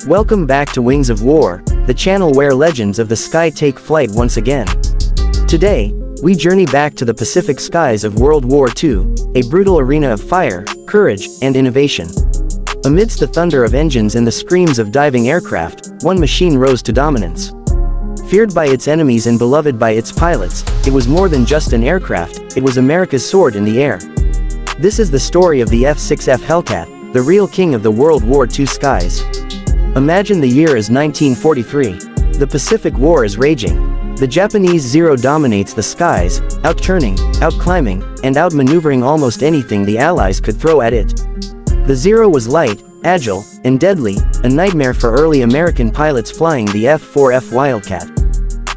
Welcome back to Wings of War, the channel where legends of the sky take flight once again. Today, we journey back to the Pacific skies of World War II, a brutal arena of fire, courage, and innovation. Amidst the thunder of engines and the screams of diving aircraft, one machine rose to dominance. Feared by its enemies and beloved by its pilots, it was more than just an aircraft, it was America's sword in the air. This is the story of the F-6F Hellcat, the real king of the World War II skies. Imagine the year as 1943. The Pacific War is raging. The Japanese Zero dominates the skies, outturning, outclimbing, and outmaneuvering almost anything the Allies could throw at it. The Zero was light, agile, and deadly, a nightmare for early American pilots flying the F-4F Wildcat.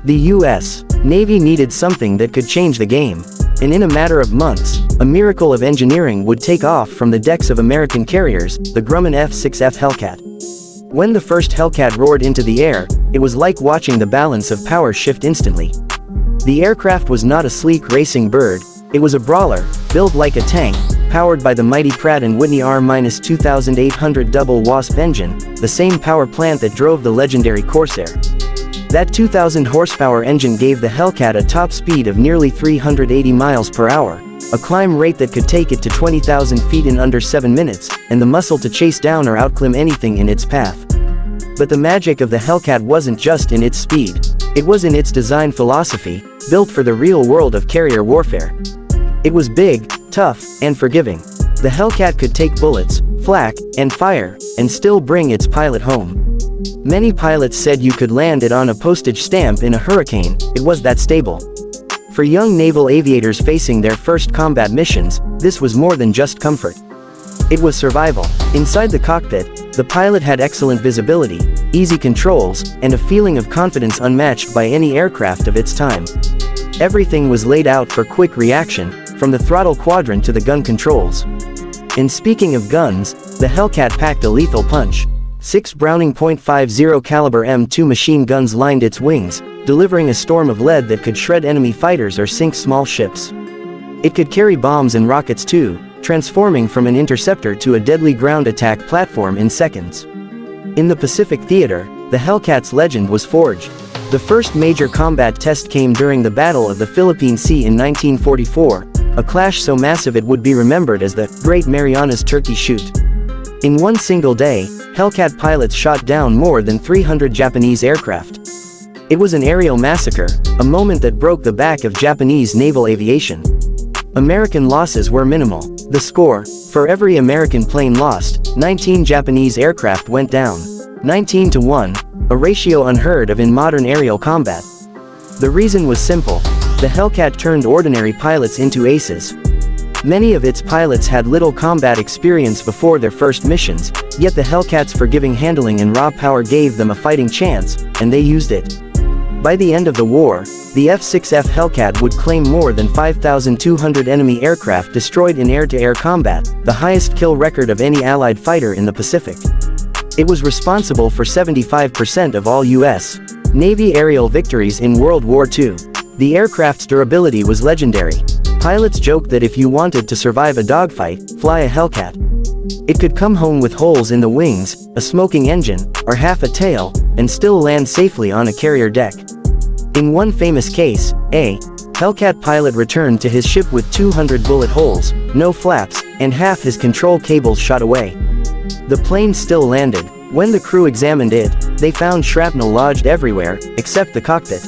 The U.S. Navy needed something that could change the game, and in a matter of months, a miracle of engineering would take off from the decks of American carriers, the Grumman F-6F Hellcat. When the first Hellcat roared into the air, it was like watching the balance of power shift instantly. The aircraft was not a sleek racing bird, it was a brawler, built like a tank, powered by the mighty Pratt & Whitney R-2800 double Wasp engine, the same power plant that drove the legendary Corsair. That 2,000 horsepower engine gave the Hellcat a top speed of nearly 380 miles per hour, a climb rate that could take it to 20,000 feet in under 7 minutes, and the muscle to chase down or outclimb anything in its path. But the magic of the Hellcat wasn't just in its speed, it was in its design philosophy, built for the real world of carrier warfare. It was big, tough, and forgiving. The Hellcat could take bullets, flak, and fire, and still bring its pilot home. Many pilots said you could land it on a postage stamp in a hurricane, it was that stable. For young naval aviators facing their first combat missions, this was more than just comfort. It was survival. Inside the cockpit, the pilot had excellent visibility, easy controls, and a feeling of confidence unmatched by any aircraft of its time. Everything was laid out for quick reaction, from the throttle quadrant to the gun controls. And speaking of guns, the Hellcat packed a lethal punch. 6 Browning .50 caliber M2 machine guns lined its wings, delivering a storm of lead that could shred enemy fighters or sink small ships. It could carry bombs and rockets too, transforming from an interceptor to a deadly ground attack platform in seconds. In the Pacific theater, the Hellcat's legend was forged. The first major combat test came during the Battle of the Philippine Sea in 1944, a clash so massive it would be remembered as the Great Marianas Turkey Shoot. In one single day, Hellcat pilots shot down more than 300 Japanese aircraft. It was an aerial massacre, a moment that broke the back of Japanese naval aviation. American losses were minimal. The score: for every American plane lost, 19 Japanese aircraft went down. 19-1, a ratio unheard of in modern aerial combat. The reason was simple: the Hellcat turned ordinary pilots into aces. Many of its pilots had little combat experience before their first missions, yet the Hellcat's forgiving handling and raw power gave them a fighting chance, and they used it. By the end of the war, the F-6F Hellcat would claim more than 5,200 enemy aircraft destroyed in air-to-air combat, the highest kill record of any Allied fighter in the Pacific. It was responsible for 75% of all U.S. Navy aerial victories in World War II. The aircraft's durability was legendary. Pilots joked that if you wanted to survive a dogfight, fly a Hellcat. It could come home with holes in the wings, a smoking engine, or half a tail, and still land safely on a carrier deck. In one famous case, a Hellcat pilot returned to his ship with 200 bullet holes, no flaps, and half his control cables shot away. The plane still landed. When the crew examined it, they found shrapnel lodged everywhere, except the cockpit.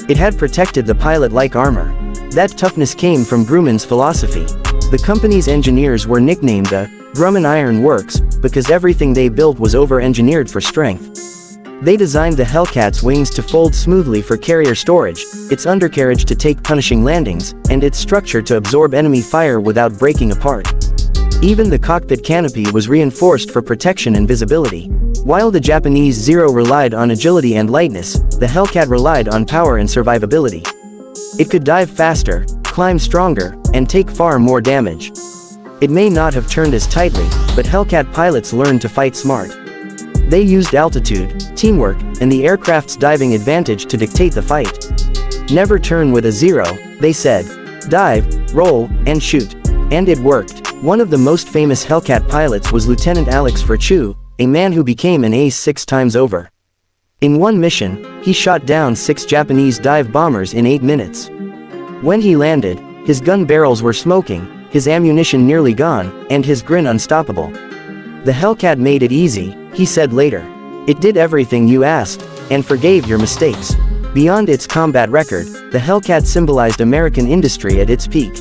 It had protected the pilot like armor. That toughness came from Grumman's philosophy. The company's engineers were nicknamed the Grumman Iron Works, because everything they built was over-engineered for strength. They designed the Hellcat's wings to fold smoothly for carrier storage, its undercarriage to take punishing landings, and its structure to absorb enemy fire without breaking apart. Even the cockpit canopy was reinforced for protection and visibility. While the Japanese Zero relied on agility and lightness, the Hellcat relied on power and survivability. It could dive faster, climb stronger, and take far more damage. It may not have turned as tightly, but Hellcat pilots learned to fight smart. They used altitude, teamwork, and the aircraft's diving advantage to dictate the fight. Never turn with a Zero, they said. Dive, roll, and shoot. And it worked. One of the most famous Hellcat pilots was Lieutenant Alex Verchu, a man who became an ace 6 times over. In one mission, he shot down 6 Japanese dive bombers in 8 minutes. When he landed, his gun barrels were smoking, his ammunition nearly gone, and his grin unstoppable. "The Hellcat made it easy," he said later. "It did everything you asked, and forgave your mistakes." Beyond its combat record, the Hellcat symbolized American industry at its peak.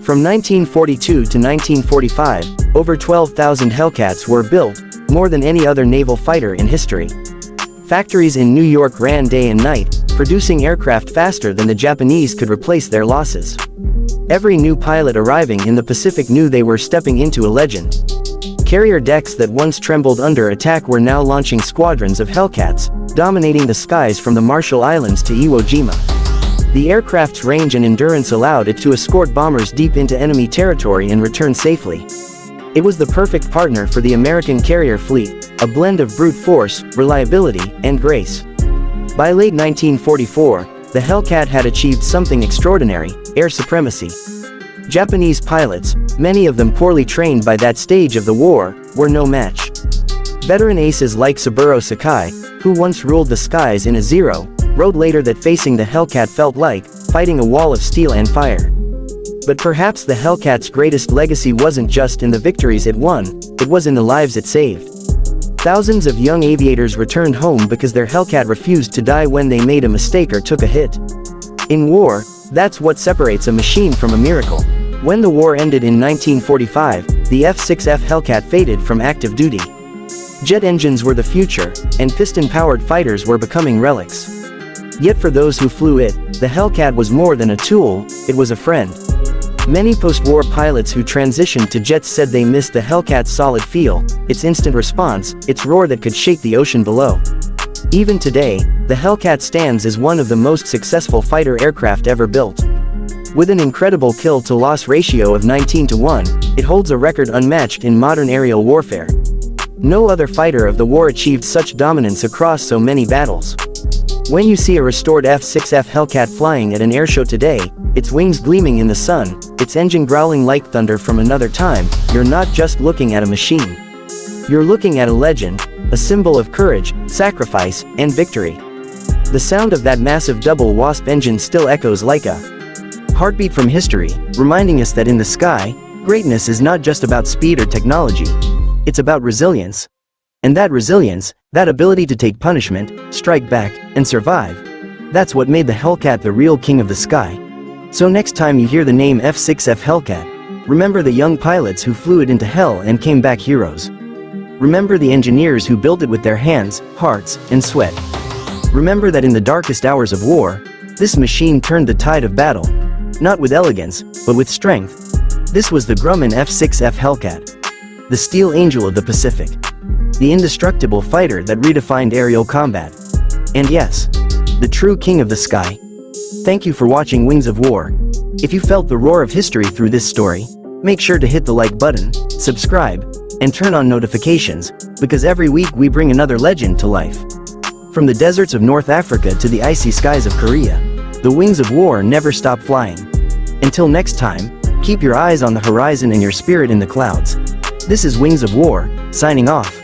From 1942 to 1945, over 12,000 Hellcats were built, more than any other naval fighter in history. Factories in New York ran day and night, producing aircraft faster than the Japanese could replace their losses. Every new pilot arriving in the Pacific knew they were stepping into a legend. Carrier decks that once trembled under attack were now launching squadrons of Hellcats, dominating the skies from the Marshall Islands to Iwo Jima. The aircraft's range and endurance allowed it to escort bombers deep into enemy territory and return safely. It was the perfect partner for the American carrier fleet, a blend of brute force, reliability, and grace. By late 1944, the Hellcat had achieved something extraordinary: air supremacy. Japanese pilots, many of them poorly trained by that stage of the war, were no match. Veteran aces like Saburo Sakai, who once ruled the skies in a Zero, wrote later that facing the Hellcat felt like fighting a wall of steel and fire. But perhaps the Hellcat's greatest legacy wasn't just in the victories it won, it was in the lives it saved. Thousands of young aviators returned home because their Hellcat refused to die when they made a mistake or took a hit. In war, that's what separates a machine from a miracle. When the war ended in 1945, the F-6F Hellcat faded from active duty. Jet engines were the future, and piston-powered fighters were becoming relics. Yet for those who flew it, the Hellcat was more than a tool, it was a friend. Many post-war pilots who transitioned to jets said they missed the Hellcat's solid feel, its instant response, its roar that could shake the ocean below. Even today, the Hellcat stands as one of the most successful fighter aircraft ever built. With an incredible kill-to-loss ratio of 19-1, it holds a record unmatched in modern aerial warfare. No other fighter of the war achieved such dominance across so many battles. When you see a restored F-6F Hellcat flying at an airshow today, its wings gleaming in the sun, its engine growling like thunder from another time, you're not just looking at a machine. You're looking at a legend, a symbol of courage, sacrifice, and victory. The sound of that massive double wasp engine still echoes like a heartbeat from history, reminding us that in the sky, greatness is not just about speed or technology. It's about resilience. And that resilience, that ability to take punishment, strike back, and survive, that's what made the Hellcat the real king of the sky. So next time you hear the name F-6F Hellcat, remember the young pilots who flew it into hell and came back heroes. Remember the engineers who built it with their hands, hearts, and sweat. Remember that in the darkest hours of war, this machine turned the tide of battle. Not with elegance, but with strength. This was the Grumman F-6F Hellcat. The steel angel of the Pacific. The indestructible fighter that redefined aerial combat. And yes, the true king of the sky. Thank you for watching Wings of War. If you felt the roar of history through this story, make sure to hit the like button, subscribe, and turn on notifications, because every week we bring another legend to life. From the deserts of North Africa to the icy skies of Korea, the wings of war never stop flying. Until next time, keep your eyes on the horizon and your spirit in the clouds. This is Wings of War, signing off.